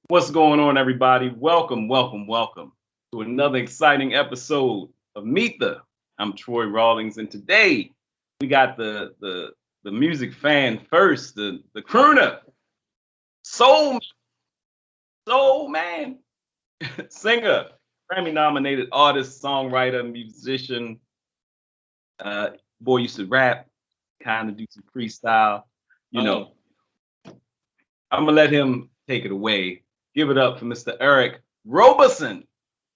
What's going on, everybody? Welcome to another exciting episode of Meet the. I'm Troy Rawlings, and today we got the music fan first, the crooner, soul soul man, singer, Grammy-nominated artist, songwriter, musician. Uh, Boy used to rap, kind of do some freestyle. You know, Oh, I'm gonna let him take it away. Give it up for Mr. Eric Roberson.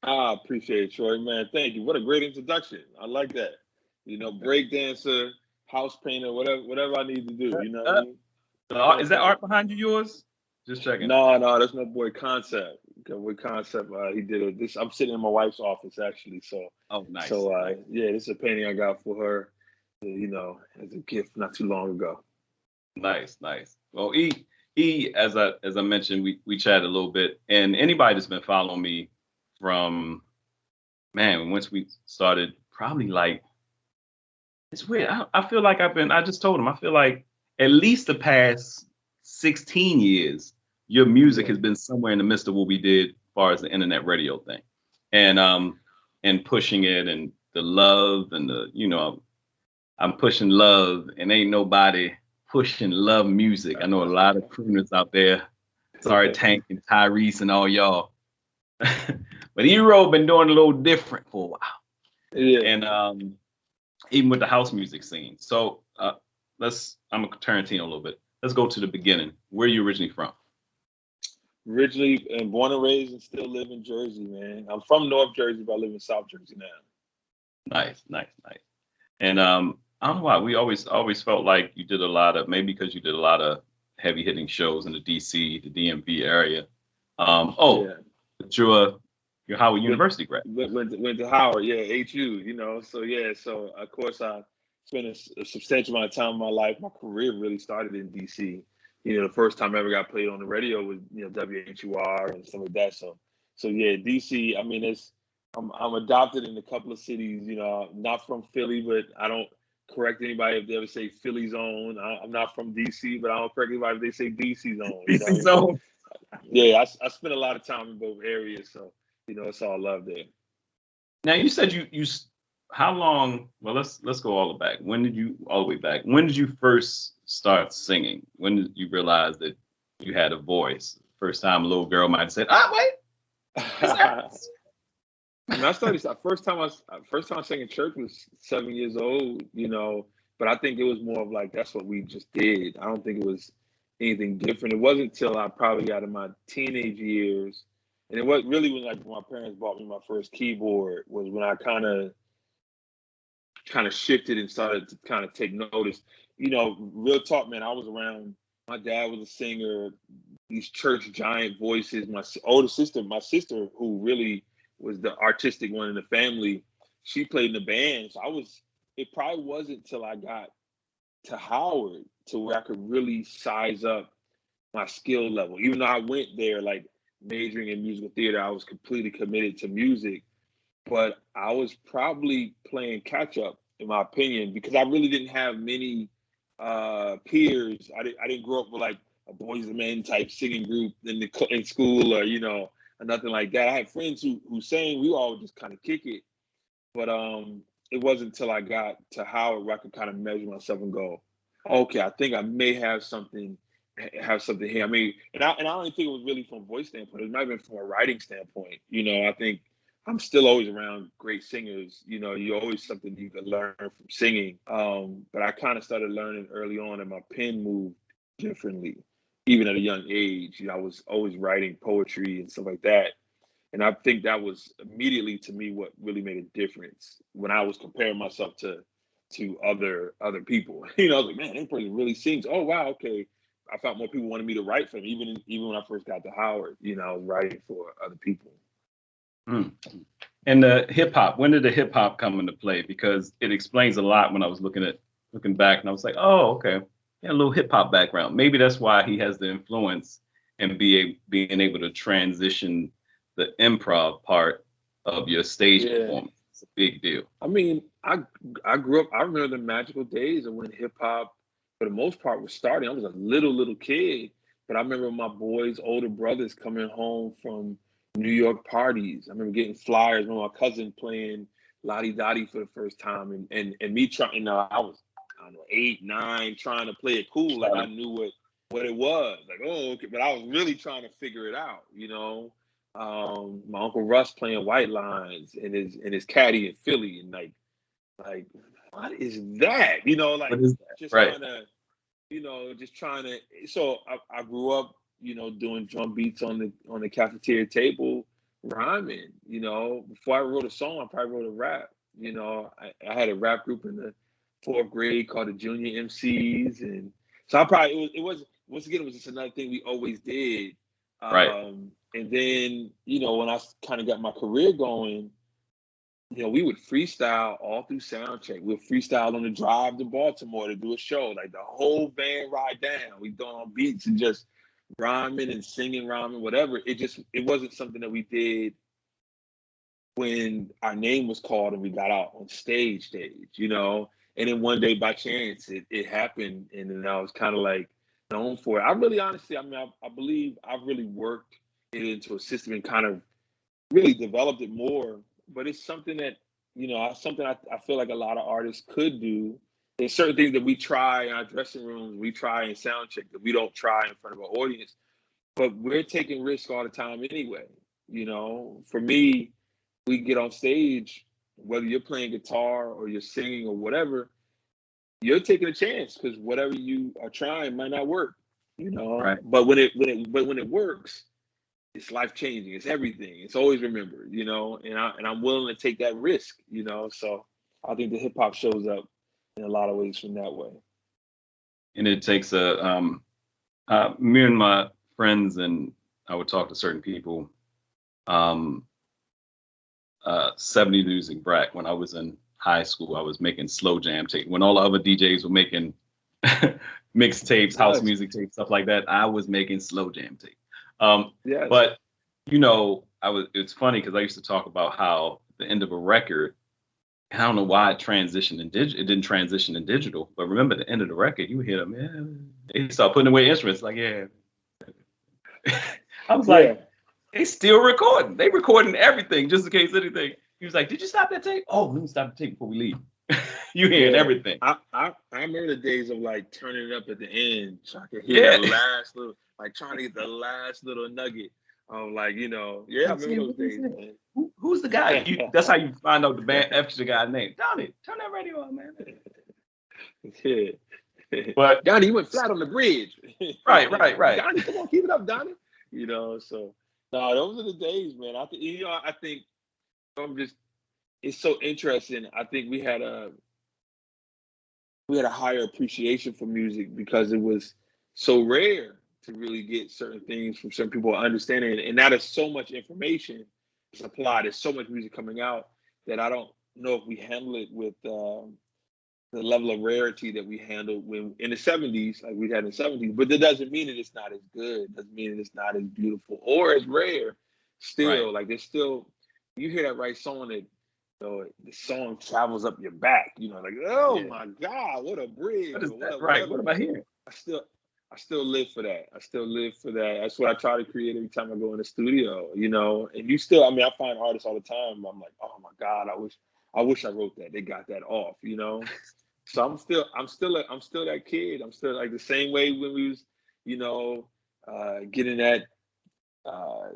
I appreciate it, Troy, man. Thank you. What a great introduction. I like that. Break dancer, house painter, whatever I need to do. You know what I Uh, mean? is Point that blank. art behind you yours? Just checking. No, that's my boy Concept. With Concept, he did it. This I'm sitting in my wife's office actually. So, Oh, nice, so nice, yeah, this is a painting I got for her. As a gift not too long ago. nice. Well, he as I mentioned, we chatted a little bit, and anybody that's been following me from once we started, probably like it's weird. I feel like I just told him, I feel like at least the past 16 years, your music Yeah. has been somewhere in the midst of what we did as far as the internet radio thing. And pushing it and the love and I'm pushing love and ain't nobody pushing love music. I know a lot of crooners out there. Sorry, Tank and Tyrese and all y'all. But Hero been doing a little different for a while. Yeah. And even with the house music scene. So I'm a Tarantino a little bit. Let's go to the beginning. Where are you originally from? Originally and born and raised and still live in Jersey, man. I'm from North Jersey, but I live in South Jersey now. Nice. And I don't know why we always felt like you did a lot of, maybe because you did a lot of heavy hitting shows in the DC, the DMV area. Oh, Yeah. but you're Howard Went University grad. went to Howard, yeah, HU, So yeah, so of course I spent a substantial amount of time in my life. My career really started in DC. The first time I ever got played on the radio was WHUR and stuff like that. So yeah, DC. I mean, I'm adopted in a couple of cities. Not from Philly, but I don't correct anybody if they ever say Philly zone. I'm not from DC, but I don't correct anybody if they say DC zone. You know what I DC mean? But zone. yeah, I spent a lot of time in both areas, so it's all love there. Now you said how long? Well, let's go all the back. When did you all the way back? When did you first start singing? When did you realize that you had a voice? First time a little girl might have said, "Ah, wait, is that?" And I started first time I sang in church was 7 years old, but I think it was more of like that's what we just did. I don't think it was anything different. It wasn't until I probably got in my teenage years, and it was really when like my parents bought me my first keyboard was when I kind of shifted and started to kind of take notice. Real talk, man. I was around. My dad was a singer. These church giant voices. My older sister, who really was the artistic one in the family, she played in the band. So It probably wasn't till I got to Howard to where I could really size up my skill level. Even though I went there like majoring in musical theater, I was completely committed to music, but I was probably playing catch up, in my opinion, because I really didn't have many peers. I didn't grow up with like a boys and men type singing group in school or or nothing like that. I had friends who sang. We all just kind of kick it, but it wasn't until I got to Howard where I could kind of measure myself and go, okay, I think I may have something here. I mean, and I don't think it was really from a voice standpoint. It might have been from a writing standpoint. I think I'm still always around great singers. You always something you can learn from singing. But I kind of started learning early on, and my pen moved differently, even at a young age. I was always writing poetry and stuff like that. And I think that was immediately to me what really made a difference when I was comparing myself to other people. I was like, man, that person really sings. Oh wow, okay. I thought more people wanted me to write for them. Even when I first got to Howard, I was writing for other people. Mm. And the hip hop. When did the hip hop come into play? Because it explains a lot when I was looking back, and I was like, oh, okay, yeah, a little hip hop background. Maybe that's why he has the influence and being able to transition the improv part of your stage Yeah. performance. It's a big deal. I mean, I grew up. I remember the magical days of when hip hop, for the most part, was starting. I was a little kid, But I remember my boys' older brothers coming home from New York parties. I remember getting flyers. I remember my cousin playing Lottie Dottie for the first time, and me trying. I was, I don't know, 8, 9, trying to play it cool, like I knew what it was. Like, oh, okay, but I was really trying to figure it out. My Uncle Russ playing White Lines and his caddy in Philly, and like what is that? Like What is that? just Right. trying to, just trying to. So I grew up, doing drum beats on the cafeteria table, rhyming. Before I wrote a song, I probably wrote a rap. I had a rap group in the 4th grade called the Junior MCs, and so I probably it was once again, it was just another thing we always did. Right. And then when I kind of got my career going, we would freestyle all through sound check. We'd freestyle on the drive to Baltimore to do a show, like the whole van ride down. We throwing on beats and just rhyming and singing, rhyming, whatever. It wasn't something that we did when our name was called and we got out on stage. And then one day by chance it happened, and then I was kind of like known for it. I really honestly, I believe I've really worked it into a system and kind of really developed it more. But it's something that, something I feel like a lot of artists could do. There's certain things that we try in our dressing rooms, we try in sound check that we don't try in front of our audience. But we're taking risks all the time anyway. For me, we get on stage, whether you're playing guitar or you're singing or whatever, you're taking a chance because whatever you are trying might not work. Right. But when it works, it's life changing. It's everything. It's always remembered, and I'm willing to take that risk, So I think the hip hop shows up in a lot of ways from that way. And it takes me and my friends, and I would talk to certain people. 70 Music Brack, when I was in high school, I was making slow jam tape. When all the other DJs were making mixtapes, house music tapes, stuff like that, I was making slow jam tape. But it's funny because I used to talk about how the end of a record, and I don't know why it transitioned in digital. It didn't transition in digital, but remember the end of the record, you hear them, man, they start putting away instruments, like, yeah. I was like, they still recording. They recording everything just in case anything. He was like, did you stop that tape? Oh, let me stop the tape before we leave. You hearing everything. I remember the days of like turning it up at the end, so I could hear the last little, like trying to get the last little nugget. Like, I remember those days, man. Who's the guy? That's how you find out the band extra guy's name. Donnie, turn that radio on, man. Yeah. But Donnie, you went flat on the bridge. Right. Donnie, come on, keep it up, Donnie. So no, those are the days, man. I think it's so interesting. I think we had a higher appreciation for music because it was so rare to really get certain things from certain people understanding. And now there's so much information supplied. There's so much music coming out that I don't know if we handle it with the level of rarity that we handled when in the 70s, like we had in the 70s. But that doesn't mean that it's not as good. It doesn't mean that it's not as beautiful or as rare. Still, like there's still, you hear that right song that, the song travels up your back. Like, oh my God, what a bridge! What is that? Right. What am I hearing? I still live for that. That's what I try to create every time I go in the studio. And you still, I find artists all the time. I'm like, oh my God, I wish I wrote that. They got that off. So I'm still that kid. I'm still like the same way when we was, getting that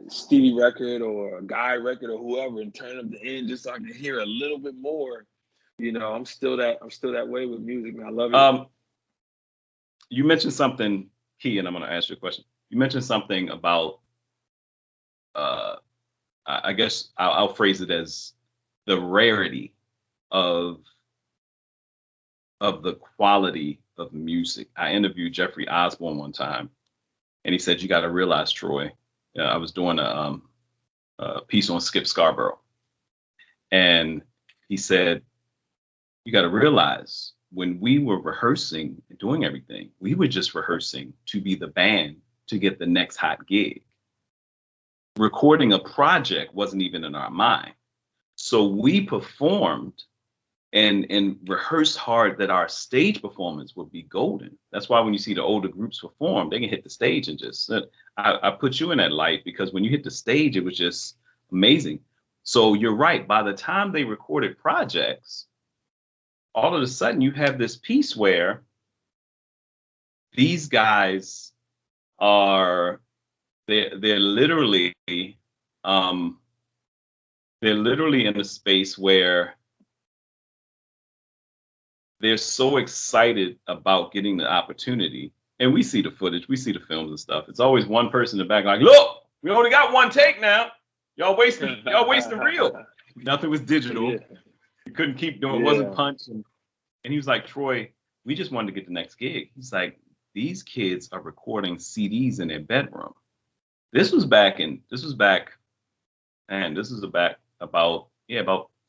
Stevie record or a Guy record or whoever and turn up the end just so I can hear a little bit more. I'm still that way with music, man. I love it. You mentioned something key, and I'm going to ask you a question. You mentioned something about, I guess I'll phrase it as the rarity of the quality of music. I interviewed Jeffrey Osborne one time, and he said, you got to realize, Troy, I was doing a piece on Skip Scarborough, and he said, you got to realize when we were rehearsing and doing everything, we were just rehearsing to be the band to get the next hot gig. Recording a project wasn't even in our mind. So we performed and rehearsed hard that our stage performance would be golden. That's why when you see the older groups perform, they can hit the stage and just. I put you in that light because when you hit the stage, it was just amazing. So you're right. By the time they recorded projects, all of a sudden you have this piece where these guys are they're literally in a space where they're so excited about getting the opportunity. And we see the footage, we see the films and stuff. It's always one person in the back like, look, we only got one take now. Y'all wasting reel. Nothing was digital. Yeah. You couldn't keep doing, it wasn't punch. And he was like, Troy, we just wanted to get the next gig. He's like, these kids are recording CDs in their bedroom. This was back about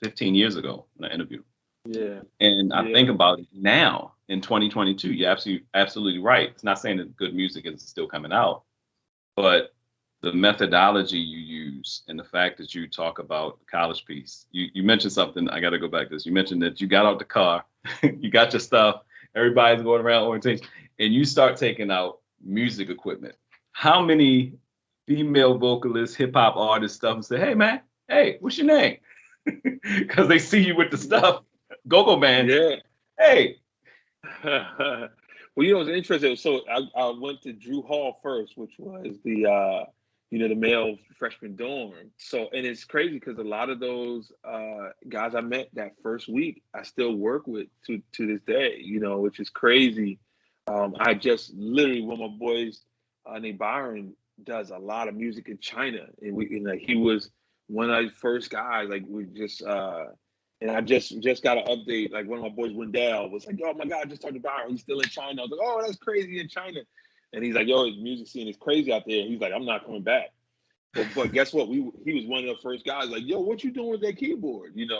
15 years ago in an interview. Yeah. And I think about it now in 2022. You're absolutely right. It's not saying that good music is still coming out, but the methodology you use and the fact that you talk about the college piece. You mentioned something. I got to go back to this. You mentioned that you got out the car, you got your stuff. Everybody's going around orientation, and you start taking out music equipment. How many female vocalists, hip hop artists, stuff, and say, "Hey man, hey, what's your name?" Because they see you with the stuff. Go-go band. Yeah. Hey. Well, it's interesting. So I went to Drew Hall first, which was the the male freshman dorm. So, and it's crazy because a lot of those guys I met that first week, I still work with to this day. Which is crazy. I just literally, one of my boys named Byron does a lot of music in China, and he was one of the first guys. Like we just. And I just got an update. Like one of my boys, Wendell, was like, "Oh my God, I just talked to Byron. He's still in China." I was like, "Oh, that's crazy in China." And he's like, "Yo, his music scene is crazy out there." And he's like, "I'm not coming back." But guess what? He was one of the first guys. Like, "Yo, what you doing with that keyboard?" And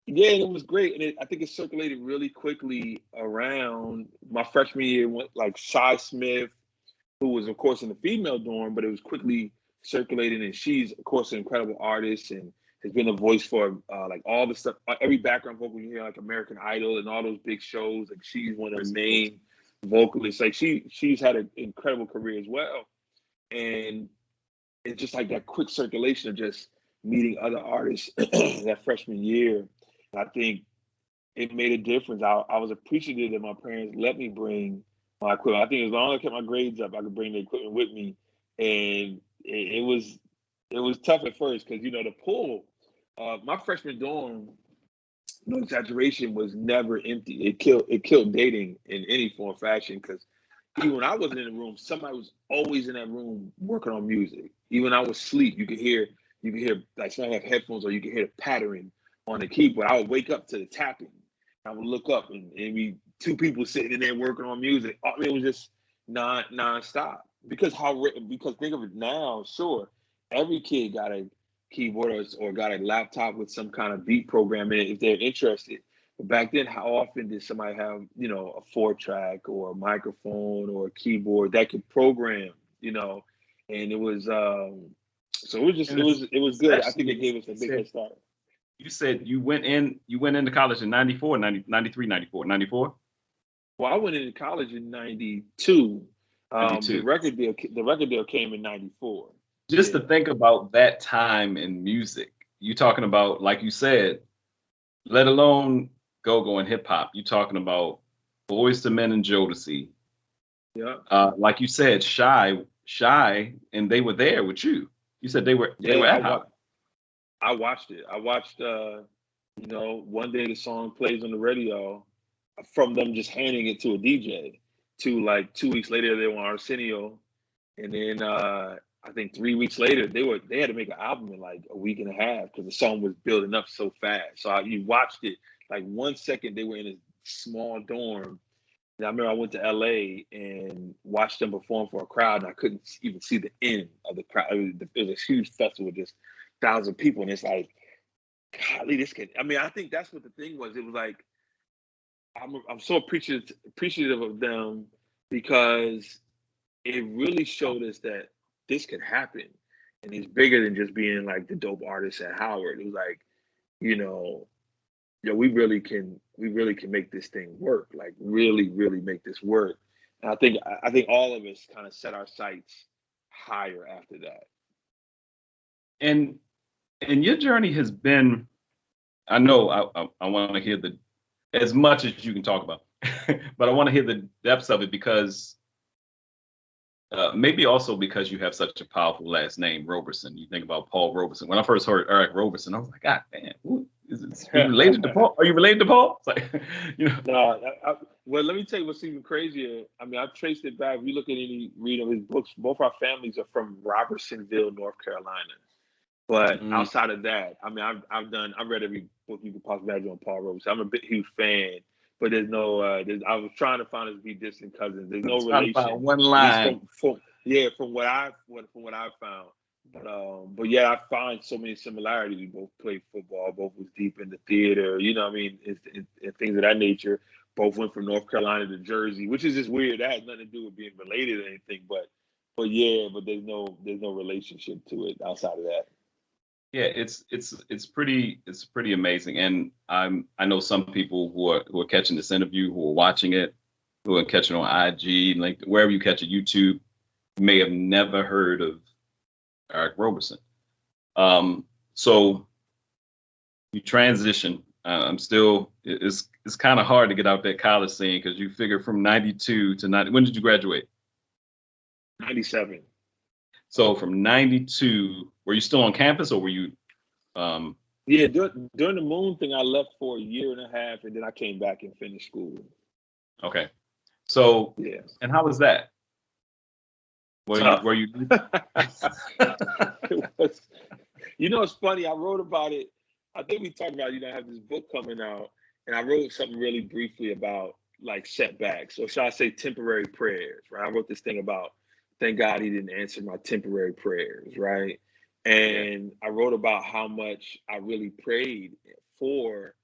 it was great. And I think it circulated really quickly around my freshman year. Went like Shy Smith, who was of course in the female dorm, but it was quickly circulating. And she's of course an incredible artist and has been a voice for like all the stuff, every background vocal you hear, like American Idol and all those big shows. Like she's one of the main vocalists. Like she's had an incredible career as well. And it's just like that quick circulation of just meeting other artists that freshman year. I think it made a difference. I was appreciative that my parents let me bring my equipment. I think as long as I kept my grades up, I could bring the equipment with me. And it was tough at first because the pool, my freshman dorm, no exaggeration, was never empty. It killed dating in any form or fashion because even when I wasn't in the room, somebody was always in that room working on music. Even when I was asleep, you could hear like somebody have headphones or you could hear the pattering on the keyboard. I would wake up to the tapping. I would look up and be two people sitting in there working on music. I mean, it was just non-stop. Because think of it now, sure, every kid got a keyboard or got a laptop with some kind of beat program in it if they're interested. But back then, how often did somebody have, a 4-track or a microphone or a keyboard that could program, And it was so it was good. I think it gave us a big head start. You said you went into college in 94, 93, 94, 94? Well, I went into college in 92. 92. The record deal came in 94. Just to think about that time in music, you talking about, like you said, let alone go-go and hip hop. You talking about Boyz II Men and Jodeci. Yeah. Like you said, Shy, and they were there with you. You said they were at Hop. I watched it. I watched one day the song plays on the radio from them just handing it to a DJ to like 2 weeks later they were on Arsenio. And then I think 3 weeks later they had to make an album in like a week and a half because the song was building up so fast. So you watched it like 1 second they were in a small dorm. And I remember I went to LA and watched them perform for a crowd and I couldn't even see the end of the crowd. It was a huge festival with just 1,000 people and it's like, golly, this kid. I mean, I think that's what the thing was. It was like, I'm so appreciative of them because it really showed us that this could happen. And it's bigger than just being like the dope artist at Howard. It was like, you know, we really can make this thing work. Like really, really make this work. And I think all of us kind of set our sights higher after that. And your journey has been, I know I want to hear as much as you can talk about, but I want to hear the depths of it because maybe also because you have such a powerful last name, Roberson. You think about Paul Roberson. When I first heard Eric Roberson, I was like, God damn, is he related to Paul? Are you related to Paul? It's like, you know. No, well, let me tell you what's even crazier. I mean, I've traced it back. If you look at any read of his books, both our families are from Robertsonville, North Carolina. But outside of that, I mean, I've read every book you could possibly imagine on Paul Roberson. I'm a big huge fan, but there's no. I was trying to find us to be distant cousins. There's no relation. One line. From what I found. But yeah, I find so many similarities. We both played football. Both was deep in the theater. You know, what I mean, and things of that nature. Both went from North Carolina to Jersey, which is just weird. That has nothing to do with being related or anything. But there's no relationship to it outside of that. Yeah, it's pretty amazing, and I know some people who are catching this interview, who are watching it, who are catching it on IG, like wherever you catch it, YouTube, may have never heard of Eric Roberson. So you transition. It's kind of hard to get out that college scene because you figure from 92 to 90. When did you graduate? 97. So from 92, were you still on campus or were you? Yeah, during the moon thing, I left for a year and a half, and then I came back and finished school. Okay. So yeah. And how was that? Were you? It was, it's funny. I wrote about it. I think we talked about, I have this book coming out, and I wrote something really briefly about like setbacks, or should I say temporary prayers, right? I wrote this thing about, thank God he didn't answer my temporary prayers, right? And I wrote about how much I really prayed for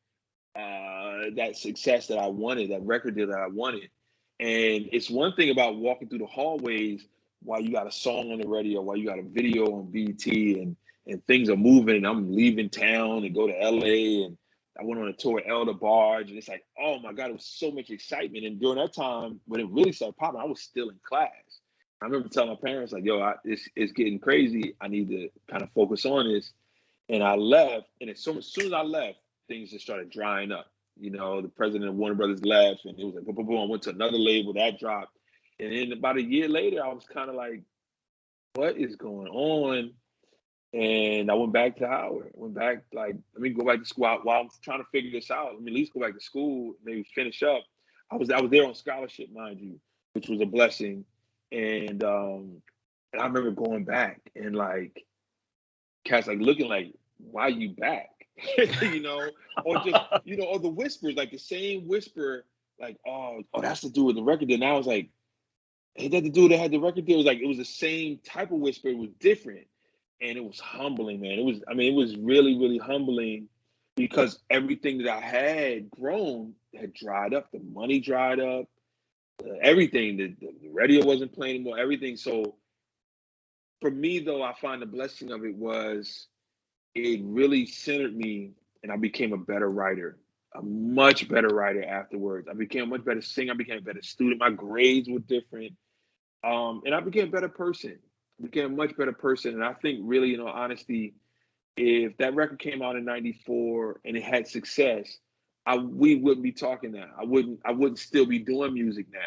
that success that I wanted, that record deal that I wanted. And it's one thing about walking through the hallways while you got a song on the radio, while you got a video on BT, and things are moving, and I'm leaving town and go to LA, and I went on a tour with Elder Barge, and it's like, oh my God, it was so much excitement. And during that time, when it really started popping, I was still in class. I remember telling my parents, like, yo, it's getting crazy. I need to kind of focus on this. And I left, and as soon as I left, things just started drying up. The president of Warner Brothers left, and it was like, boom, boom, boom. I went to another label, that dropped. And then about a year later, I was kind of like, what is going on? And I went back to Howard. Went back, like, let me go back to school. While I'm trying to figure this out, let me at least go back to school, maybe finish up. I was there on scholarship, mind you, which was a blessing. And I remember going back and like cats like looking like, why you back? Or just, or the whispers, like the same whisper, like, oh, that's to do with the record deal. And I was like, hey, that the dude that had the record deal was like, it was the same type of whisper, it was different. And it was humbling, man. It was really, really humbling because everything that I had grown had dried up. The money dried up. Everything, the radio wasn't playing anymore, everything. So for me, though, I find the blessing of it was it really centered me, and I became a better writer, a much better writer afterwards. I became a much better singer. I became a better student. My grades were different. And I became a better person. I became a much better person. And I think really, in all honesty, if that record came out in 94 and it had success, we wouldn't be talking now. I wouldn't still be doing music now.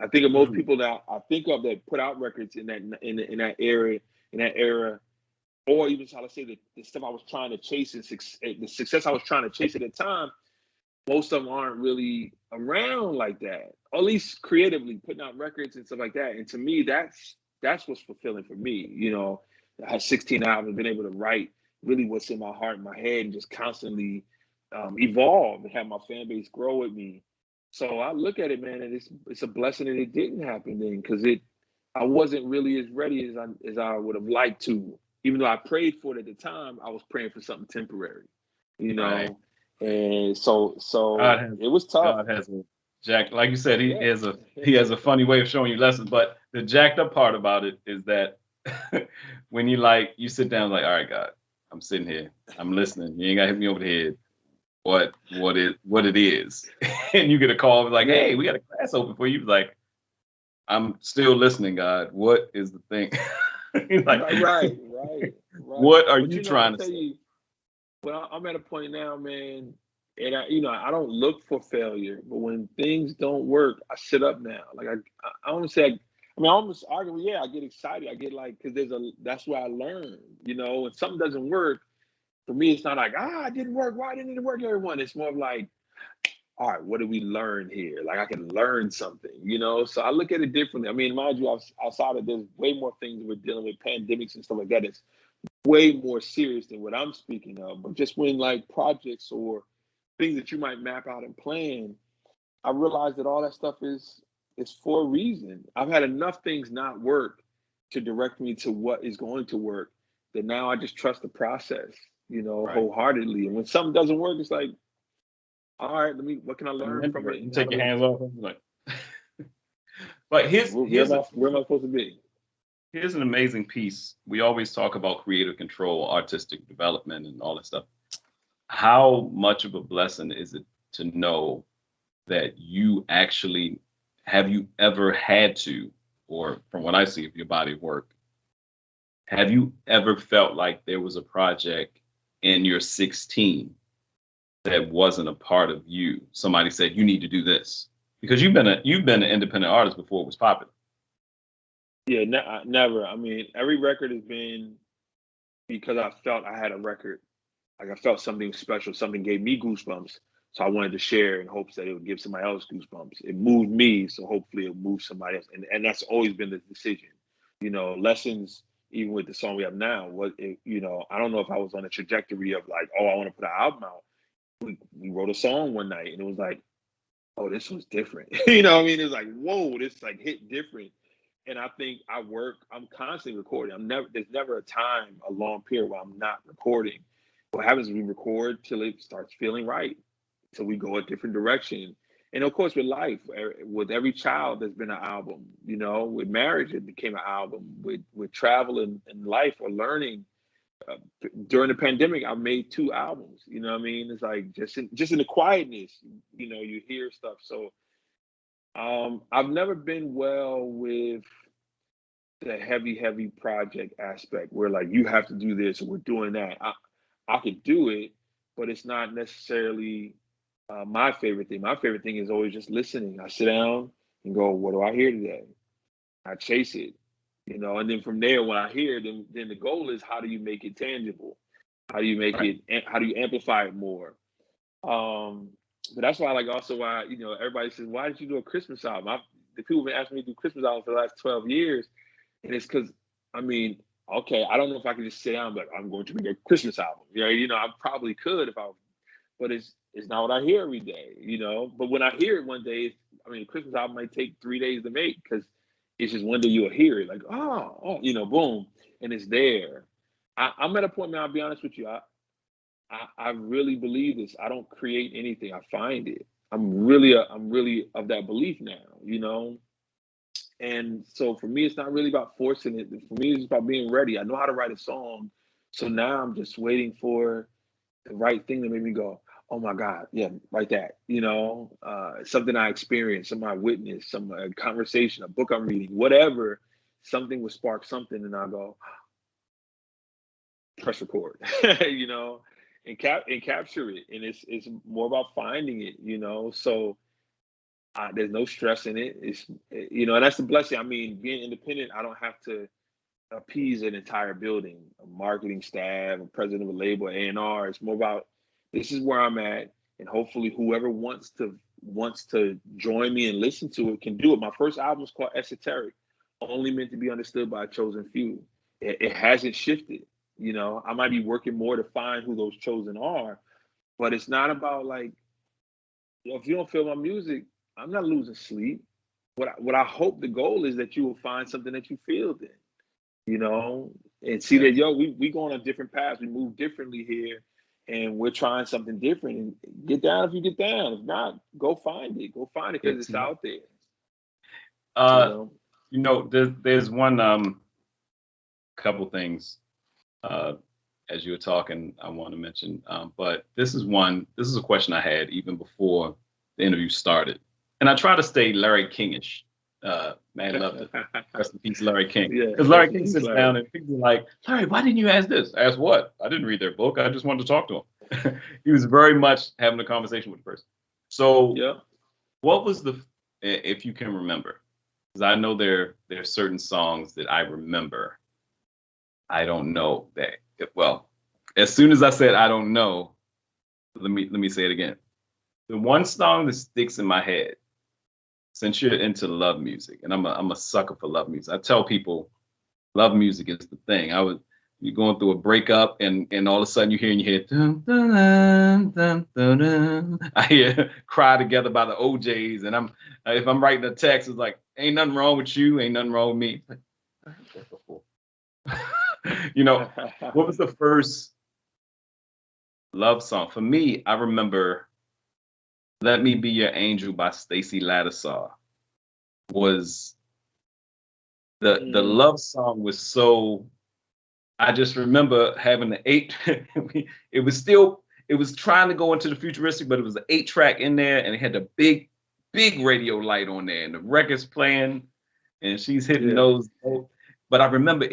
I think of most people that I think of that put out records in that era, or even shall I say the stuff I was trying to chase and the success I was trying to chase at the time, most of them aren't really around like that, or at least creatively putting out records and stuff like that. And to me, that's what's fulfilling for me. I had 16 albums, been able to write really what's in my heart and my head, and just constantly evolve and have my fan base grow with me. So I look at it, man, and it's a blessing that it didn't happen then, because I wasn't really as ready as I would have liked to. Even though I prayed for it at the time, I was praying for something temporary, Right. And so it was tough. God has a jack, like you said, he has a funny way of showing you lessons. But the jacked up part about it is that when you sit down like, all right, God, I'm sitting here. I'm listening. You ain't got to hit me over the head. What it is. And you get a call like, hey, we got a class open for you. Like, I'm still listening, God. What is the thing? Like, right. What are you trying to say? You, well, I'm at a point now, man, and I don't look for failure, but when things don't work, I sit up now. Like I want to say, I almost argue. Yeah, I get excited. I get like, because that's where I learn. When something doesn't work, for me, it's not like, it didn't work. Why didn't it work, everyone? It's more of like, all right, what did we learn here? Like, I can learn something, So I look at it differently. Mind you, outside of there's way more things we're dealing with, pandemics and stuff like that. It's way more serious than what I'm speaking of. But just when like projects or things that you might map out and plan, I realize that all that stuff is for a reason. I've had enough things not work to direct me to what is going to work, that now I just trust the process, Right. wholeheartedly. And when something doesn't work, it's like, all right, what can I learn from it? You take your hands off. Like, but where am I supposed to be? Here's an amazing piece. We always talk about creative control, artistic development, and all that stuff. How much of a blessing is it to know that you actually, have you ever had to, or from what I see of your body of work, have you ever felt like there was a project in your 16 that wasn't a part of you? Somebody said, you need to do this, because you've been an independent artist before it was popular. Yeah, never. Every record has been because I felt I had a record. Like, I felt something special. Something gave me goosebumps. So I wanted to share in hopes that it would give somebody else goosebumps. It moved me, so hopefully it'll move somebody else. And that's always been the decision. Lessons, even with the song we have now, I don't know if I was on a trajectory of like, I want to put an album out. We wrote a song one night and it was like, oh, this was different. It was like, whoa, this like hit different. And I think I'm constantly recording. There's never a long period where I'm not recording. What happens is we record till it starts feeling right. So we go a different direction. And of course, with life, with every child, there's been an album. With marriage, it became an album. With travel and life or learning, during the pandemic, I made 2 albums. It's like just in the quietness, you hear stuff. So I've never been well with the heavy project aspect where like you have to do this or we're doing that. I could do it, but it's not necessarily my favorite thing. My favorite thing is always just listening. I sit down and go, what do I hear today? I chase it, and then from there, when I hear it, then the goal is, how do you make it tangible? How do you make it? How do you amplify it more? But that's why, everybody says, why did you do a Christmas album? The people have been asking me to do Christmas albums for the last 12 years. And it's because, okay, I don't know if I could just sit down and be like, I'm going to make a Christmas album. I probably could but it's not what I hear every day, But when I hear it one day, a Christmas album might take 3 days to make, because it's just one day you'll hear it, like, boom, and it's there. I'm at a point now, I'll be honest with you, I really believe this. I don't create anything, I find it. I'm really of that belief now, And so for me, it's not really about forcing it. For me, it's about being ready. I know how to write a song. So now I'm just waiting for the right thing to make me go, oh my God, yeah, write that. Something I experienced, something I witnessed, some conversation, a book I'm reading, whatever, something will spark something, and I'll go, press record, and capture it. And it's more about finding it, So there's no stress in it. It's, and that's the blessing. Being independent, I don't have to appease an entire building, a marketing staff, a president of a label, A&R. It's more about, this is where I'm at, and hopefully whoever wants to join me and listen to it can do it. My first album is called Esoteric, only meant to be understood by a chosen few. It hasn't shifted. I might be working more to find who those chosen are, but it's not about like, if you don't feel my music, I'm not losing sleep. What I hope the goal is that you will find something that you feel then, and see that, we go on a different path. We move differently here, and we're trying something different. And get down if you get down. If not, go find it. Go find it, because it's out there. There's one couple things. as you were talking, I want to mention. But this is a question I had even before the interview started. And I try to stay Larry Kingish. Man, love it. Rest in peace, Larry King. Yeah, Because Larry King sits down and people are like, Larry, why didn't you ask this? Ask what? I didn't read their book. I just wanted to talk to him. He was very much having a conversation with the person. So yeah. what was if you can remember, because I know there are certain songs that I remember. I don't know that. Well, as soon as I said I don't know, let me say it again. The one song that sticks in my head, since you're into love music, and I'm a sucker for love music. I tell people, love music is the thing. You're going through a breakup, and all of a sudden you hear in your head, dun, dun, dun, dun, dun. I hear "Cry Together" by the OJs, and if I'm writing a text, it's like, ain't nothing wrong with you, ain't nothing wrong with me. Like, I heard that before. What was the first love song? For me, I remember "Let Me Be Your Angel" by Stacey Lattisaw. Was the love song was so. I just remember having the 8. It was trying to go into the futuristic, but it was an 8-track in there, and it had the big radio light on there, and the record's playing, and she's hitting those. But I remember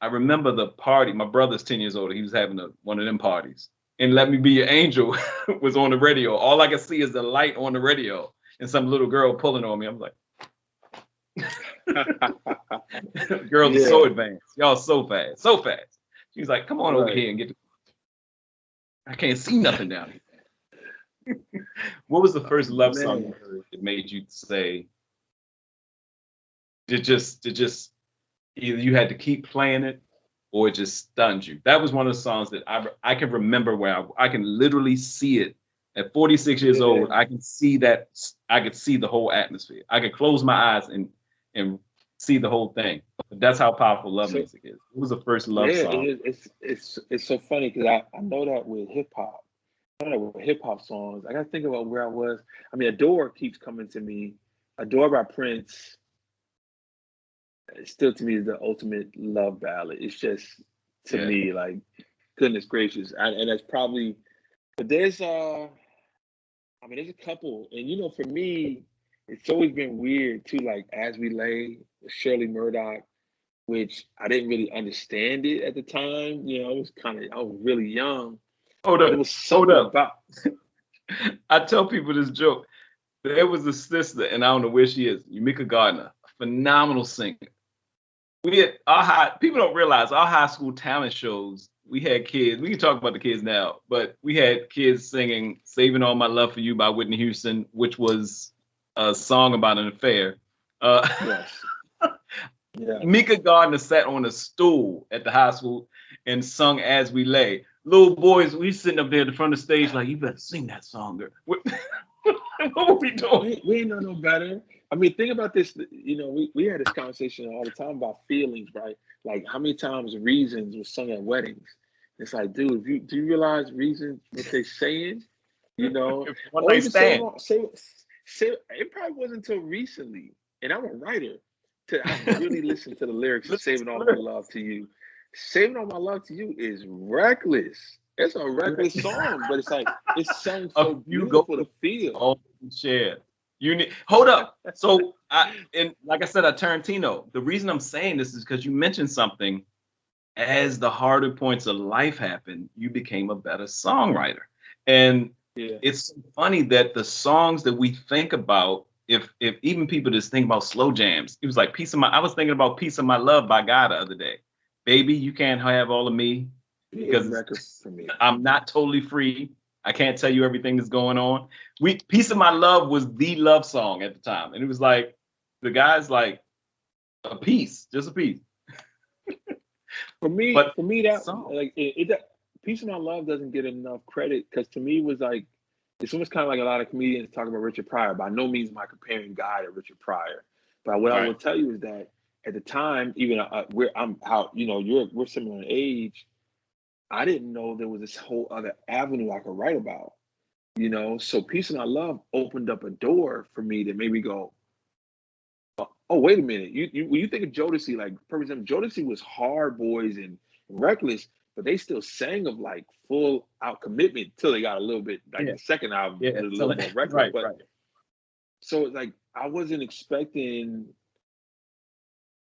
I remember the party. My brother's 10 years older. He was having one of them parties, and "Let Me Be Your Angel" was on the radio. All I could see is the light on the radio, and some little girl pulling on me. I'm like. Girls are so advanced. Y'all so fast. She's like, come on over here and get I can't see nothing down here. What was the first love song you heard that made you say it just either you had to keep playing it or it just stunned you? That was one of the songs that I can remember where I can literally see it. At 46 years old, I can see that. I could see the whole atmosphere. I could close my eyes and see the whole thing. But that's how powerful love music is. It was the first love song. It's so funny because I know that with hip hop. I know that with hip hop songs. I got to think about where I was. I mean, "Adore" keeps coming to me. "Adore" by Prince. Still to me is the ultimate love ballad. It's just to me like goodness gracious, and that's probably. But there's there's a couple, and for me, it's always been weird too. Like "As We Lay" with Shirley Murdoch, which I didn't really understand it at the time. I was really young. Hold up. It was something about. I tell people this joke. There was a sister, and I don't know where she is, Yumika Gardner, a phenomenal singer. People don't realize our high school talent shows. We had kids. We can talk about the kids now, but we had kids singing "Saving All My Love for You" by Whitney Houston, which was a song about an affair. Yes. Yeah. Mika Gardner sat on a stool at the high school and sung "As We Lay." Little boys, we sitting up there at the front of the stage like, you better sing that song, girl. What were we doing? We ain't know no better. I mean, think about this. We had this conversation all the time about feelings, right? Like how many times "Reasons" was sung at weddings. It's like, dude, do you realize "Reasons" what they saying? What they stand. It probably wasn't until recently, and I'm a writer, I really listened to the lyrics of "Saving All My Love to You." "Saving All My Love to You" is reckless. It's a reckless song, but it's like it sounds so beautiful to feel. Oh, share. Hold up. So and like I said, I Tarantino. The reason I'm saying this is because you mentioned something. As the harder points of life happened, you became a better songwriter. And it's funny that the songs that we think about, if even people just think about slow jams, it was like I was thinking about "Piece of My Love" by Guy the other day. Baby, you can't have all of me because for me. I'm not totally free. I can't tell you everything that's going on. "Piece of My Love" was the love song at the time. And it was like, the guy's like, a piece, just a piece. For me, that song, like "Piece of My Love" doesn't get enough credit because to me it was like, it's almost kind of like a lot of comedians talk about Richard Pryor. By no means am I comparing Guy to Richard Pryor, but what I will tell you is that at the time, even we're similar in age. I didn't know there was this whole other avenue I could write about. So "Piece of My Love" opened up a door for me that made me go, oh, wait a minute. When you think of Jodeci, like, for example, Jodeci was Hard Boys and reckless, but they still sang of like full out commitment till they got a little bit like the second album, a little more reckless. Right, but right. So like I wasn't expecting,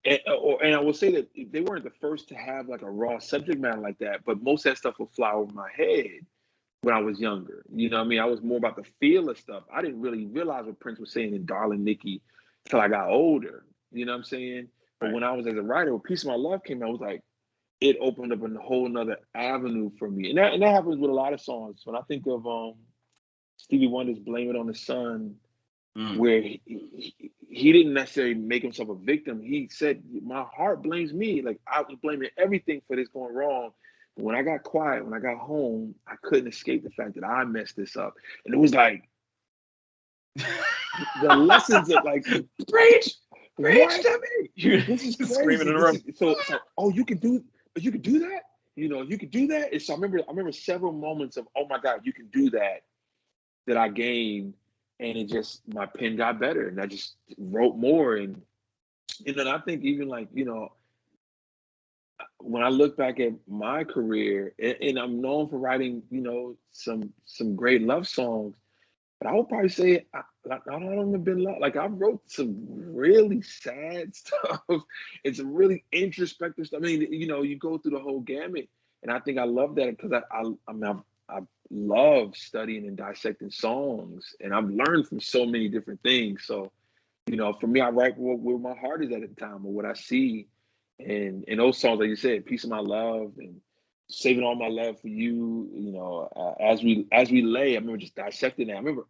and I will say that they weren't the first to have like a raw subject matter like that, but most of that stuff would fly over my head when I was younger. You know what I mean? I was more about the feel of stuff. I didn't really realize what Prince was saying in Darling Nikki till I got older. You know what I'm saying? But when I was as a writer, when Piece of My Love came out, I was like, it opened up a whole nother avenue for me. And that happens with a lot of songs. When I think of Stevie Wonder's Blame It on the Sun, where he didn't necessarily make himself a victim. He said, my heart blames me. Like, I was blaming everything for this going wrong. But when I got quiet, when I got home, I couldn't escape the fact that I messed this up. And it was like, the lessons of like, preach to me. This is crazy. Screaming in the room. So oh, you can do that? You know, you can do that? And so I remember several moments of, oh my God, you can do that I gained. And it just, my pen got better and I just wrote more. And, you know, and I think even like, you know, when I look back at my career, and I'm known for writing, you know, some great love songs, but I would probably say I don't have been like I wrote some really sad stuff and some really introspective stuff. I mean, you know, you go through the whole gamut, and I think I love that because I love studying and dissecting songs, and I've learned from so many different things. So, you know, for me, I write where my heart is at the time or what I see. And those songs, like you said, Piece of My Love and Saving All My Love for You, you know, as we lay, I remember just dissecting that. I remember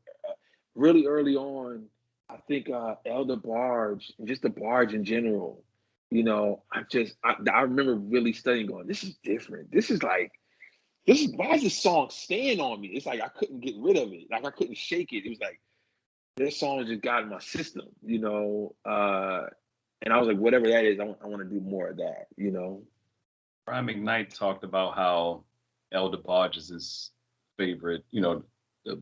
really early on, I think Elder Barge, and just the Barge in general, you know, I remember really studying going, this is different. Why is this song staying on me? It's like I couldn't get rid of it. Like I couldn't shake it. It was like this song just got in my system, you know. And I was like, whatever that is, I want to do more of that, you know. Brian McKnight talked about how Elder Barge is his favorite, you know, the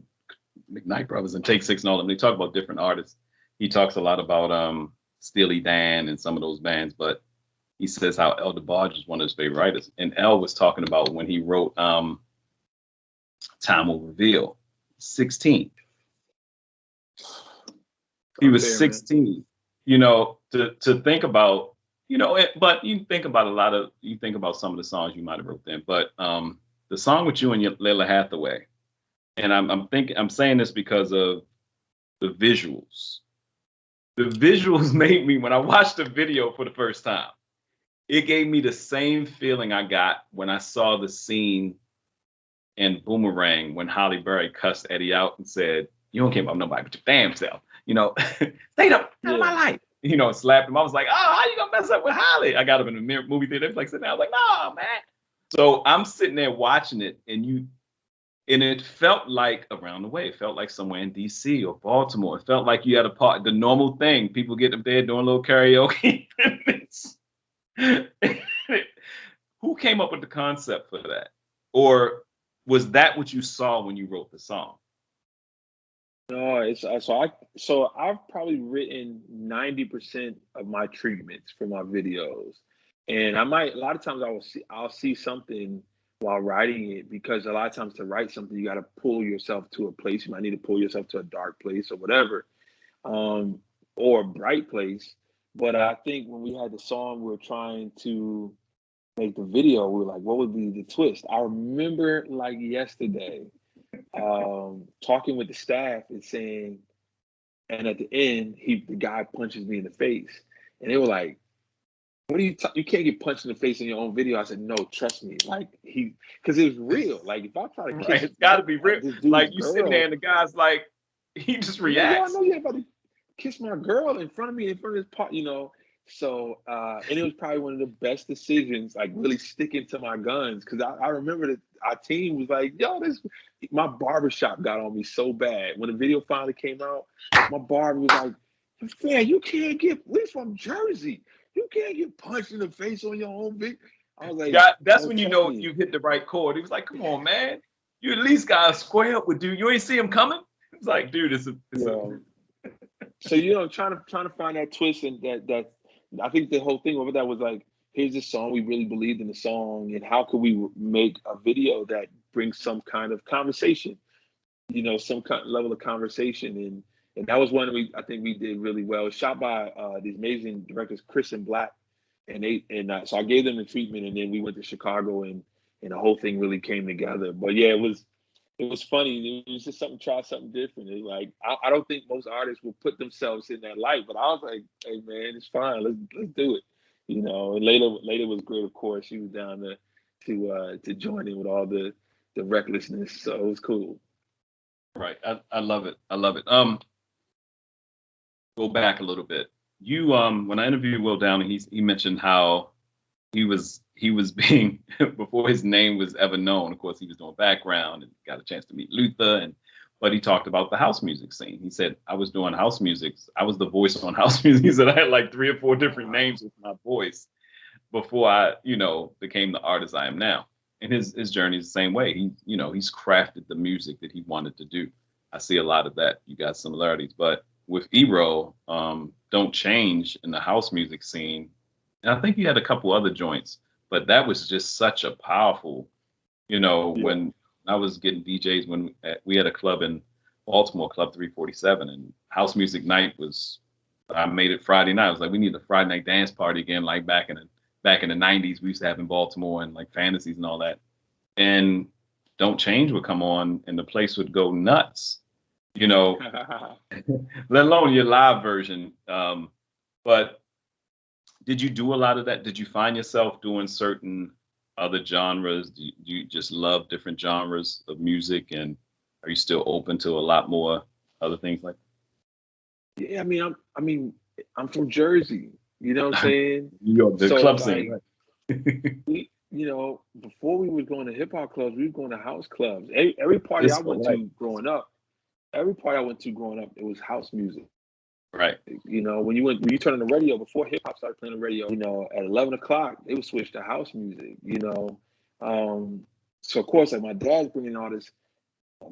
McKnight brothers and Take Six and all of them. They talk about different artists. He talks a lot about Steely Dan and some of those bands, but he says how Elder Barge is one of his favorite writers. And El was talking about when he wrote Time Will Reveal, 16. He was 16. Man. You know, to think about, you know, but you think about some of the songs you might have wrote then, but the song with you and Layla Hathaway, and I'm saying this because of the visuals. The visuals made me, when I watched the video for the first time, it gave me the same feeling I got when I saw the scene in Boomerang when Halle Berry cussed Eddie out and said, "You don't care about nobody but your damn self." You know, stay up out of my life. You know, slapped him. I was like, "Oh, how you gonna mess up with Halle?" I got him in the movie theater. He was like sitting there. I was like, "No, man." So I'm sitting there watching it, and it felt like around the way. It felt like somewhere in D.C. or Baltimore. It felt like you had the normal thing. People get up there doing a little karaoke. Who came up with the concept for that? Or was that what you saw when you wrote the song? No, so I've probably written 90% of my treatments for my videos, and a lot of times I'll see something while writing it, because a lot of times to write something you got to pull yourself to a place. You might need to pull yourself to a dark place or whatever, or a bright place. But I think when we had the song, we were trying to make the video. We were like, what would be the twist? I remember like yesterday. Talking with the staff and saying, and at the end, the guy punches me in the face, and they were like, "What are you can't get punched in the face in your own video." I said, "No, trust me, like because it was real. Like if I try to kiss, it's got to be real. Like you sitting there and the guy's like, he just reacts. I know you're about to kiss my girl in front of me, in front of this part, you know." So, and it was probably one of the best decisions, like really sticking to my guns. Cause I remember that our team was like, yo, my barbershop got on me so bad. When the video finally came out, my barber was like, man, we're from Jersey. You can't get punched in the face on your own video. I was like, yeah, that's when you know you hit the right chord. He was like, come on, man. You at least got to square up with dude. You ain't see him coming? It's like, dude, So, you know, trying to find that twist, and that I think the whole thing over that was like here's a song, we really believed in the song, and how could we make a video that brings some kind of conversation, some kind of level of conversation, and that was one I think we did really well. It was shot by these amazing directors, Chris and Black, so I gave them the treatment, and then we went to Chicago, and the whole thing really came together. But yeah, it was funny. It was just try something different. It, like I don't think most artists will put themselves in that light, but I was like, hey man, it's fine. Let's do it. And later was great. Of course, she was down to join in with all the recklessness. So it was cool. Right. I love it. I love it. Go back a little bit. You when I interviewed Will Downing, he mentioned how he was being before his name was ever known. Of course, he was doing background and got a chance to meet Luther, but he talked about the house music scene. He said, I was doing house music. I was the voice on house music. He said I had like 3 or 4 different names with my voice before I, became the artist I am now. And his journey is the same way. He's crafted the music that he wanted to do. I see a lot of that. You got similarities, but with Ebro, Don't Change in the house music scene, and I think he had a couple other joints, but that was just such a powerful, when I was getting DJs, when we had a club in Baltimore, Club 347, and house music night I made it Friday night. I was like, we need a Friday night dance party again, like back in the 90s we used to have in Baltimore, and like fantasies and all that. And Don't Change would come on and the place would go nuts, let alone your live version. But did you do a lot of that? Did you find yourself doing certain other genres? Do you just love different genres of music, and are you still open to a lot more other things like that? Yeah, I'm from Jersey. You know what I'm saying? New York, the club scene. Right? Before we were going to hip hop clubs, we were going to house clubs. Every party I went to growing up, it was house music. Right. When you turn on the radio, before hip hop started playing on the radio, at 11 o'clock, they would switch to house music, So of course, like my dad's bringing all this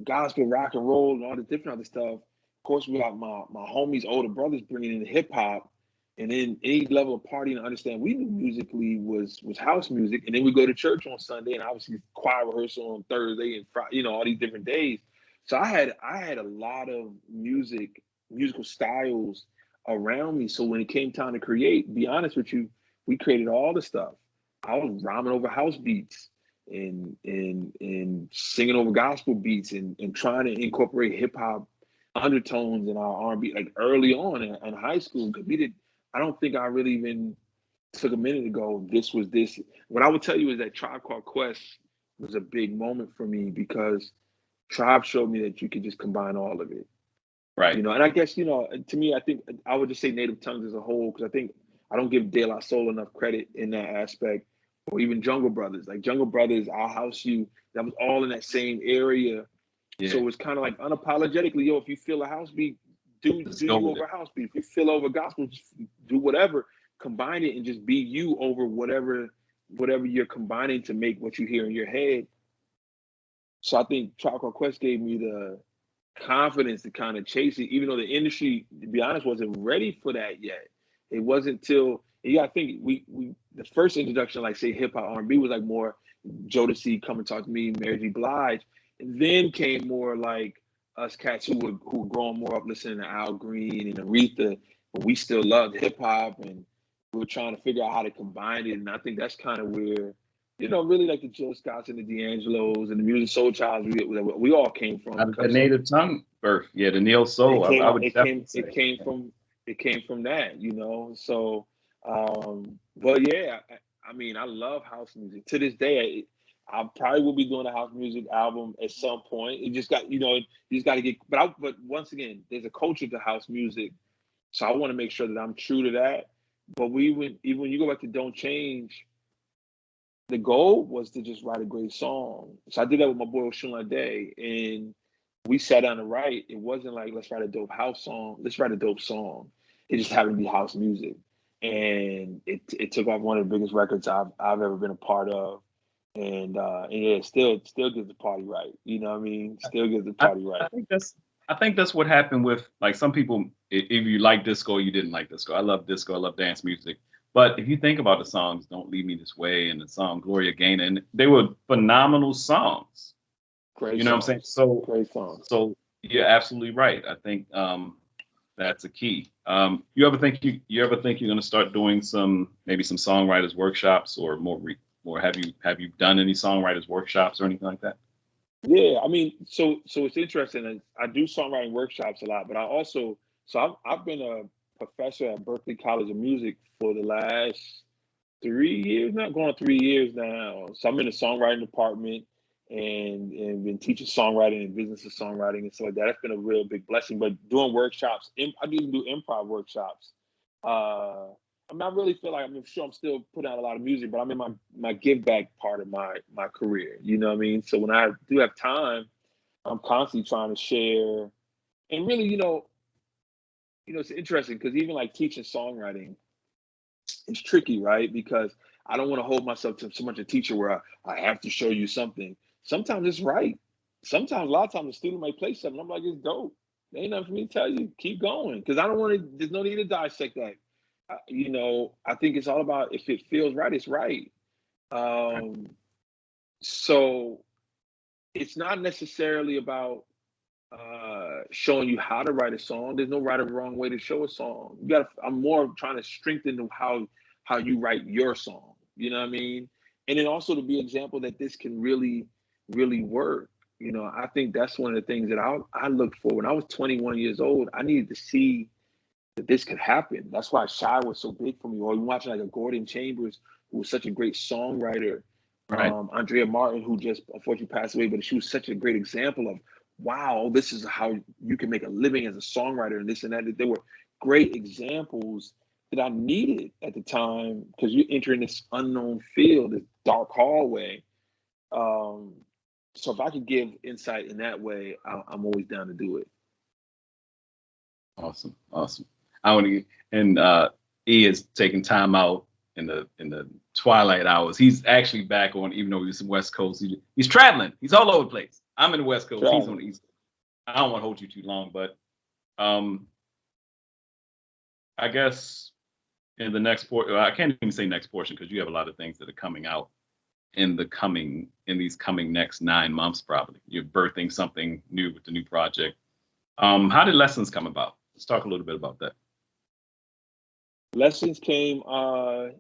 gospel, rock and roll, and all this different other stuff. Of course, we got my homies, older brothers bringing in hip hop, and then any level of partying, and understand we knew musically was house music, and then we go to church on Sunday, and obviously choir rehearsal on Thursday and Friday, all these different days. So I had a lot of musical styles around me. So when it came time to create, be honest with you, we created all the stuff. I was rhyming over house beats and singing over gospel beats and trying to incorporate hip hop undertones in our R&B like early on in high school. I don't think I really even took a minute to go, this was this. What I would tell you is that Tribe Called Quest was a big moment for me because Tribe showed me that you could just combine all of it. Right. And I guess, to me, I think I would just say Native Tongues as a whole, because I think I don't give De La Soul enough credit in that aspect, or even Jungle Brothers. Like Jungle Brothers, I'll House You, that was all in that same area. Yeah. So it was kind of like unapologetically, if you feel a house beat, do you over a house beat. If you feel over gospel, just do whatever. Combine it and just be you over whatever you're combining to make what you hear in your head. So I think Tribe Called Quest gave me the confidence to kind of chase it, even though the industry, to be honest, wasn't ready for that yet. It wasn't till, I think we the first introduction, like say hip hop R&B, was like more Jodeci, Come and Talk to Me, Mary J. Blige, and then came more like us cats who were growing more up listening to Al Green and Aretha, but we still loved hip hop and we were trying to figure out how to combine it. And I think that's kind of where, really like the Jill Scotts and the D'Angelos and the Music Soul Childs, we all came from. The Native Tongue birth, the Neo Soul. It came from that, So, but yeah, I love house music. To this day, I probably will be doing a house music album at some point. It just got, you just got to get. But once again, there's a culture to house music, so I want to make sure that I'm true to that. But even when you go back to Don't Change, the goal was to just write a great song. So I did that with my boy Oshun Day, and we sat down to write. It wasn't like, let's write a dope house song. Let's write a dope song. It just happened to be house music, and it took off one of the biggest records I've ever been a part of. And yeah, still gets the party right. You know what I mean? Still gets the party right. I think that's what happened with, like, some people, if you like disco or you didn't like disco. I love disco. I love dance music. But if you think about the songs, Don't Leave Me This Way and the song Gloria Gaynor, and they were phenomenal songs. Great You know songs. what I'm saying? So, Great songs. so you're absolutely right. I think that's a key. You ever think you're going to start doing maybe some songwriters workshops or or have you done any songwriters workshops or anything like that? Yeah, I mean, so it's interesting. I do songwriting workshops a lot, but I've been a professor at Berklee College of Music for the last 3 years now, going on 3 years now. So I'm in the songwriting department and been teaching songwriting and business of songwriting and stuff like that. That's been a real big blessing. But doing workshops, I even do improv workshops. I mean, I really feel like I'm sure I'm still putting out a lot of music, but I'm in my give back part of my career. You know what I mean? So when I do have time, I'm constantly trying to share. And really, it's interesting because even like teaching songwriting, it's tricky, right? Because I don't want to hold myself to so much a teacher where I have to show you something. Sometimes it's right. Sometimes, a lot of times, the student might play something. I'm like, it's dope. There ain't nothing for me to tell you. Keep going. Because I don't want to, there's no need to dissect that. I think it's all about if it feels right, it's right. So it's not necessarily about showing you how to write a song. There's no right or wrong way to show a song. I'm more trying to strengthen how you write your song. You know what I mean? And then also to be an example that this can really, really work. I think that's one of the things that I looked for. When I was 21 years old, I needed to see that this could happen. That's why Shy was so big for me. Or you watching like a Gordon Chambers, who was such a great songwriter. Right. Andrea Martin, who just unfortunately passed away, but she was such a great example of, wow, this is how you can make a living as a songwriter and this and that. There were great examples that I needed at the time because you're entering this unknown field, this dark hallway. So if I could give insight in that way, I'm always down to do it. Awesome. I want to, and E is taking time out in the twilight hours. He's actually back on, even though he's in West Coast. He's traveling. He's all over the place. I'm in the West Coast. He's on the East. I don't want to hold you too long, but I guess in the next portion, I can't even say next portion because you have a lot of things that are coming out in these coming next 9 months. Probably you're birthing something new with the new project. How did Lessons come about? Let's talk a little bit about that. Lessons came, I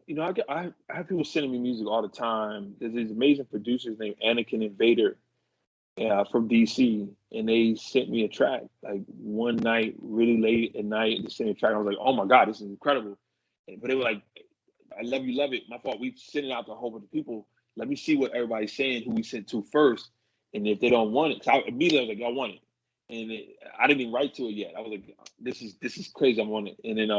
have people sending me music all the time. There's these amazing producers named Anakin and Vader from DC, and they sent me a track like one night, really late at night, and they sent me a track. I was like, oh my God, this is incredible. But they were like, I love you, love it. My fault. We sent it out to a whole bunch of people. Let me see what everybody's saying, who we sent to first. And if they don't want it, because immediately I was like, I want it. And I didn't even write to it yet. I was like, this is crazy. I want it. And then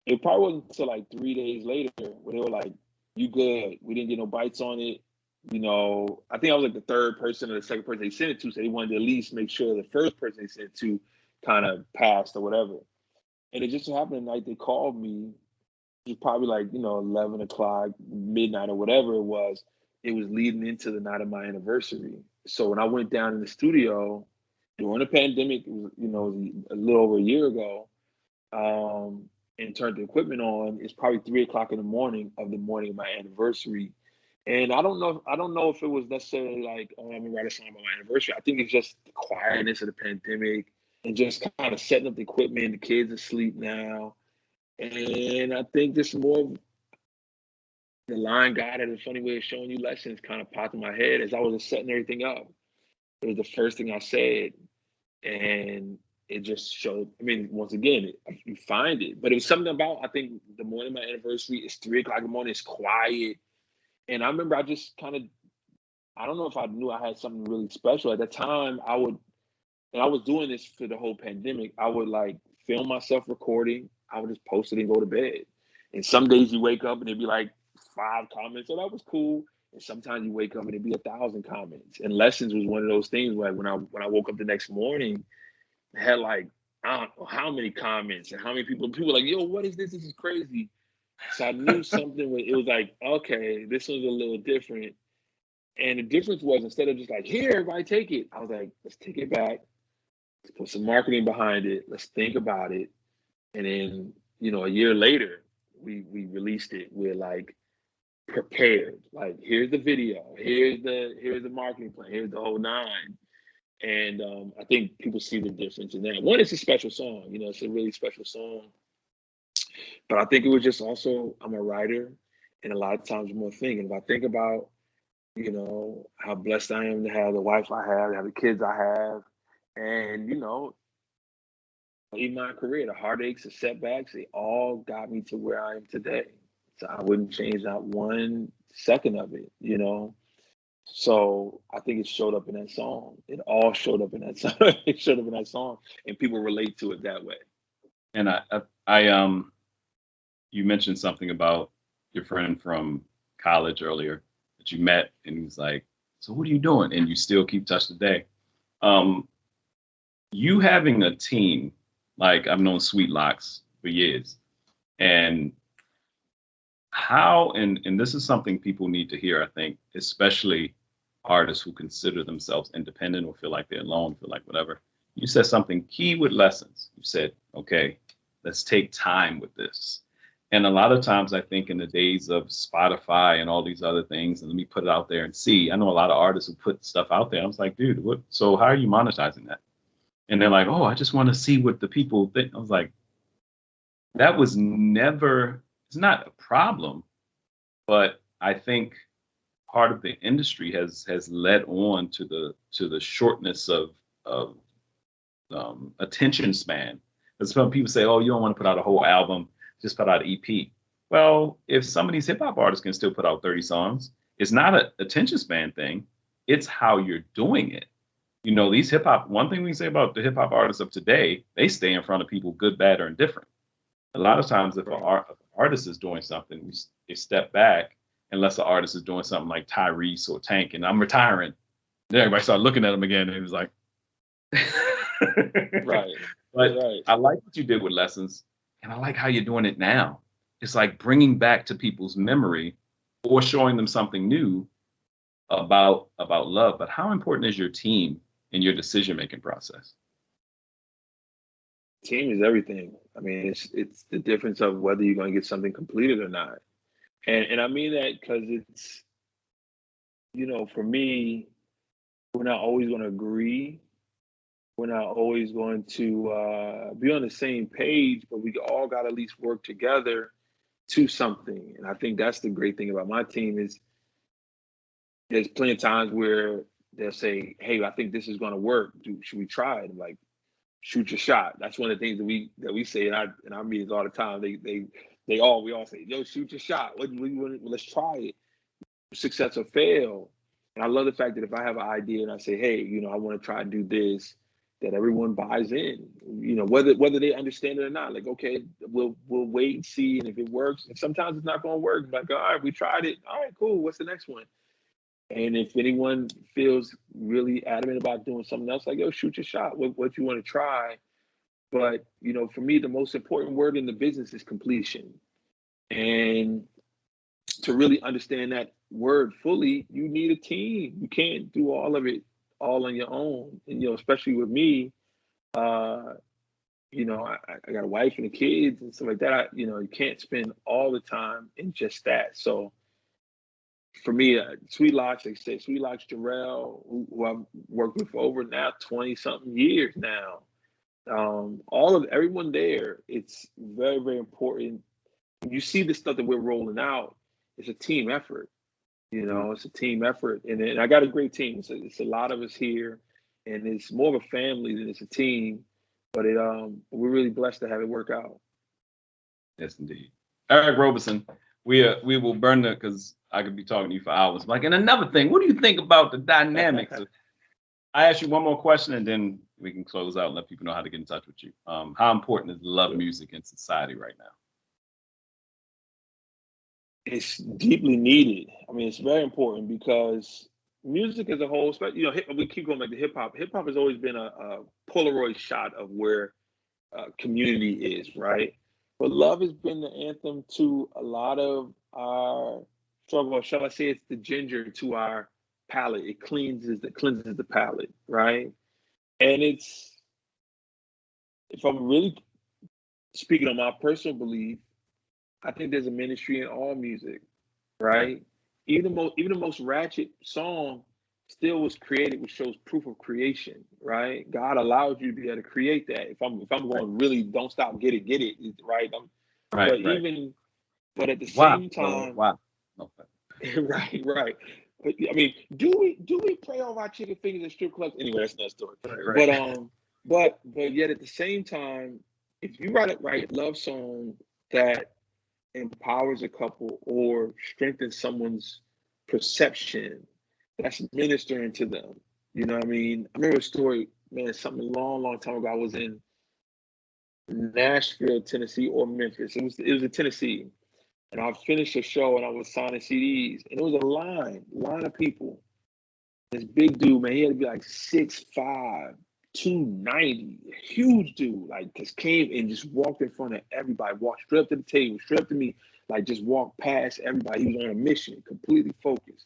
it probably wasn't until like 3 days later where they were like, you good. We didn't get no bites on it. I think I was like the third person or the second person they sent it to, so they wanted to at least make sure the first person they sent it to kind of passed or whatever. And it just so happened the night they called me, it was probably like, 11 o'clock, midnight or whatever it was leading into the night of my anniversary. So when I went down in the studio during the pandemic, it was a little over a year ago, and turned the equipment on, it's probably 3 o'clock in the morning of my anniversary. And I don't know if it was necessarily like, oh, I'm gonna write a song about my anniversary. I think it's just the quietness of the pandemic and just kind of setting up the equipment. The kids are asleep now. And I think just more of the line God had a funny way of showing you lessons kind of popped in my head as I was just setting everything up. It was the first thing I said. And it just showed, once again, you find it. But it was something about, I think, the morning of my anniversary, it's 3 o'clock in the morning, it's quiet. And I remember I just kind of, I don't know if I knew I had something really special. At that time, I was doing this for the whole pandemic, I would like film myself recording. I would just post it and go to bed. And some days you wake up and it'd be like 5 comments. So that was cool. And sometimes you wake up and it'd be 1,000 comments. And Lessons was one of those things where when I woke up the next morning, I had like, I don't know how many comments and how many people were like, yo, what is this? This is crazy. So I knew something when it was like, okay, this was a little different. And the difference was instead of just like, here, everybody take it, I was like, let's take it back. Let's put some marketing behind it. Let's think about it. And then, a year later, we released it, we're like prepared. Like, here's the video, here's the marketing plan, here's the whole nine. And I think people see the difference in that. One, it's a special song, you know, it's a really special song. But I think it was just also, I'm a writer, and a lot of times I'm more thinking. If I think about, you know, how blessed I am to have the wife I have the kids I have, and, you know, in my career, the heartaches, the setbacks, they all got me to where I am today. So I wouldn't change not 1 second of it, you know. So I think it showed up in that song. It all showed up in that song. It showed up in that song, and people relate to it that way. And you mentioned something about your friend from college earlier that you met, and he was like, "So what are you doing?" And you still keep touch today. You having a team, like I've known Sweet Locks for years, and how, and this is something people need to hear, I think, especially artists who consider themselves independent or feel like they're alone, feel like whatever. You said something key with lessons. You said, okay, let's take time with this. And a lot of times I think in the days of Spotify and all these other things, and let me put it out there and see, I know a lot of artists who put stuff out there. I was like, dude, so how are you monetizing that? And they're like, oh, I just want to see what the people think. I was like, that was never, it's not a problem, but I think part of the industry has led on to the shortness of attention span. Because some people say, oh, you don't want to put out a whole album, just put out an EP. Well, if some of these hip hop artists can still put out 30 songs, it's not an attention span thing. It's how you're doing it. You know, these hip hop, one thing we can say about the hip hop artists of today, they stay in front of people, good, bad, or indifferent. A lot of times if an artist is doing something, they step back, unless the artist is doing something like Tyrese or Tank, and I'm retiring. Then everybody started looking at him again, and it was like, right. But right. I like what you did with Lessons, and I like how you're doing it now. It's like bringing back to people's memory or showing them something new about love. But how important is your team in your decision-making process? Team is everything. I mean, it's the difference of whether you're going to get something completed or not. And I mean that because it's, you know, for me, we're not always going to agree. We're not always going to be on the same page, but we all got to at least work together to something. And I think that's the great thing about my team is there's plenty of times where they'll say, hey, I think this is going to work. Should we try it? I'm like, shoot your shot. That's one of the things that we say in our meetings all the time. We all say, yo, shoot your shot. Let's try it. Success or fail. And I love the fact that if I have an idea and I say, hey, you know, I want to try and do this, that everyone buys in. You know, whether they understand it or not. Like, okay, we'll wait and see, and if it works, and sometimes it's not going to work. Like, all right, we tried it. All right, cool. What's the next one? And if anyone feels really adamant about doing something else, like, yo, shoot your shot. What you want to try. But, you know, for me, the most important word in the business is completion. And to really understand that word fully, you need a team. You can't do all of it all on your own. And, you know, especially with me, you know, I got a wife and the kids and stuff like that. You know, you can't spend all the time in just that. So for me, Sweet Locks, they say Sweet Locks Jarrell, who I've worked with for over now 20 something years now. Everyone there, it's very, very important. When you see the stuff that we're rolling out, it's a team effort. You know, it's a team effort. And I got a great team. It's a lot of us here, and it's more of a family than it's a team. But we're really blessed to have it work out. Yes, indeed. Eric Roberson, we will burn it because I could be talking to you for hours. Like, and another thing, what do you think about the dynamics? I ask you one more question, and then we can close out and let people know how to get in touch with you. How important is love music in society right now? It's deeply needed. I mean, it's very important because music as a whole, you know, we keep going back to hip hop. Hip hop has always been a Polaroid shot of where community is, right? But love has been the anthem to a lot of our struggle. Or shall I say, it's the ginger to our palate. It cleanses the palate, right? And it's, if I'm really speaking on my personal belief, I think there's a ministry in all music, right? Even the most ratchet song still was created, which shows proof of creation, right? God allowed you to be able to create that. If I'm going really, don't stop, get it, right? But at the same time, wow. Okay. right. But I mean, do we pray over our chicken fingers at strip clubs? Anyway, that's another story. Right. But yet at the same time, if you write a love song that empowers a couple or strengthens someone's perception, that's ministering to them. You know what I mean? I remember a story, man, something long time ago. I was in Nashville, Tennessee, or Memphis. It was in Tennessee. And I finished a show and I was signing CDs. And it was a line of people. This big dude, man, he had to be like 6'5", 290, huge dude, like just came and just walked in front of everybody, walked straight up to the table, straight up to me, like just walked past everybody. He was on a mission, completely focused.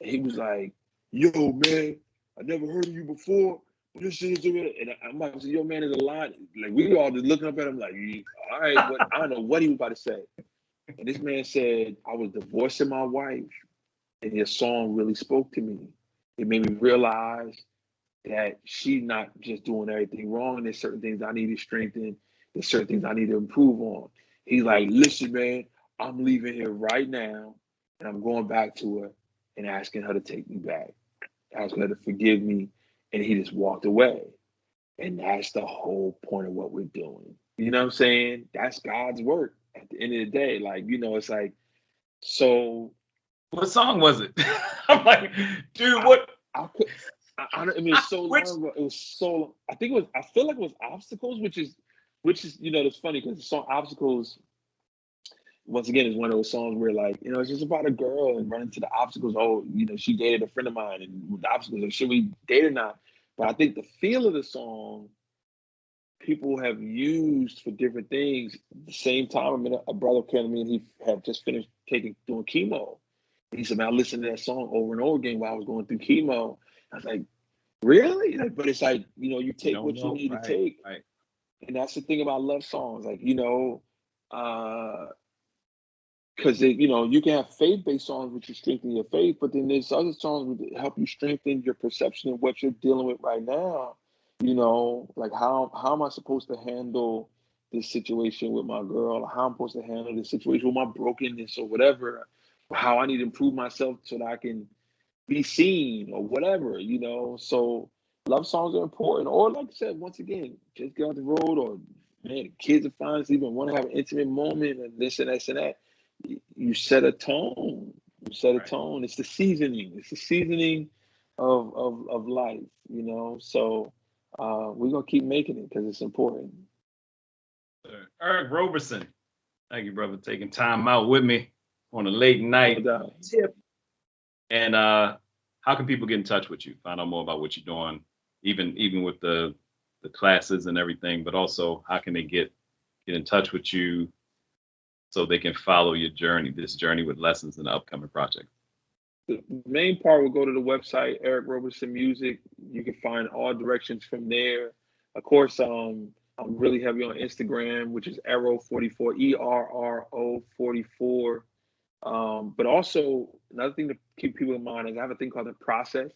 And he was like, yo, man, I never heard of you before. This is it. And I'm about to say, yo, man, there's a line. Like, we were all just looking up at him like, all right, I don't know what he was about to say. And this man said, I was divorcing my wife, and his song really spoke to me. It made me realize that she's not just doing everything wrong. There's certain things I need to strengthen. There's certain things I need to improve on. He's like, listen, man, I'm leaving here right now, and I'm going back to her and asking her to take me back, asking her to forgive me. And he just walked away. And that's the whole point of what we're doing. You know what I'm saying? That's God's work at the end of the day. Like, it's like, so. What song was it? I'm like, dude, what? I mean, it's so long ago. It was so long. I feel like it was Obstacles, which is, it's funny because the song Obstacles, once again, is one of those songs where, like, it's just about a girl and running to the obstacles. Oh, she dated a friend of mine, and with the obstacles, like, should we date or not? But I think the feel of the song, people have used for different things. At the same time, I mean, a brother came to me and he had just finished doing chemo. And he said, man, I listened to that song over and over again while I was going through chemo. I was like, really? Like, but it's like, you take what you need to take. Right. And that's the thing about love songs. Like, because you can have faith-based songs which you strengthen your faith, but then there's other songs which help you strengthen your perception of what you're dealing with right now. Like how am I supposed to handle this situation with my girl? How I'm supposed to handle this situation with my brokenness or whatever? How I need to improve myself so that I can be seen or whatever. So love songs are important. Or like I said, once again, just get on the road, or man, kids are fine, even want to have an intimate moment and this and that and that. You set a tone. Tone. It's the seasoning. It's the seasoning of life, So we're gonna keep making it because it's important. Eric Roberson, thank you, brother, taking time out with me on a late night tip. And how can people get in touch with you? Find out more about what you're doing, even with the classes and everything. But also, how can they get in touch with you so they can follow your journey, this journey with lessons in the upcoming project? The main part will go to the website, Eric Roberson Music. You can find all directions from there. Of course, I'm really heavy on Instagram, which is Erro44, ERRO44. But also, another thing to keep people in mind is I have a thing called The Process,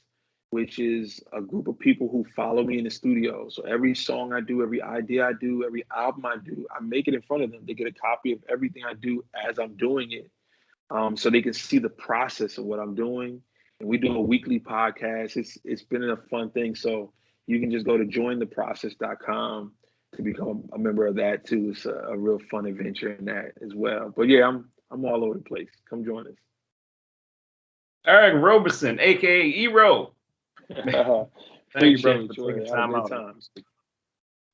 which is a group of people who follow me in the studio. So every song I do, every idea I do, every album I do, I make it in front of them. They get a copy of everything I do as I'm doing it. So they can see the process of what I'm doing. And we do a weekly podcast. It's been a fun thing. So you can just go to jointheprocess.com to become a member of that too. It's a real fun adventure in that as well. But yeah, I'm all over the place. Come join us. Eric Roberson, aka Ero. Thank you, brother, for taking time out.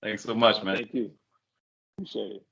Thanks so much, man. Thank you. Appreciate it.